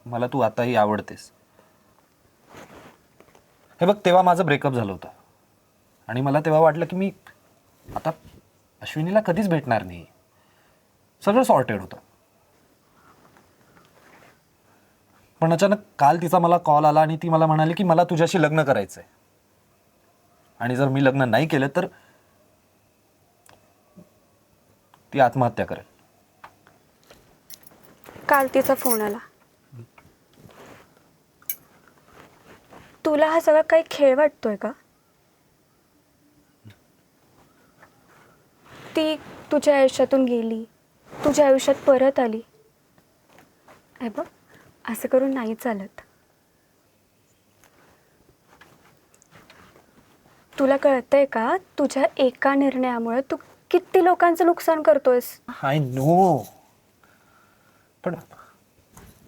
मला तू आताही आवडतेस. हे बघ, तेव्हा माझं ब्रेकअप झालं होतं आणि मला तेव्हा वाटलं की मी आता अश्विनीला कधीच भेटणार नाही. सगळं सॉर्टेड होतं. पण अचानक काल तिचा मला कॉल आला आणि ती मला म्हणाली की मला तुझ्याशी लग्न करायचंय आणि जर मी लग्न नाही केलं तर ती आत्महत्या करेल. काल तिचा फोन आला. तुला हा सगळा काही खेळ वाटतोय का? ती तुझ्या आयुष्यातून गेली, तुझ्या आयुष्यात परत आली. हे बघ, असं करून नाही चालत. तुला कळतंय का, तुझ्या एका निर्णयामुळे तू किती लोकांचं नुकसान करतोयस? आय नो, पण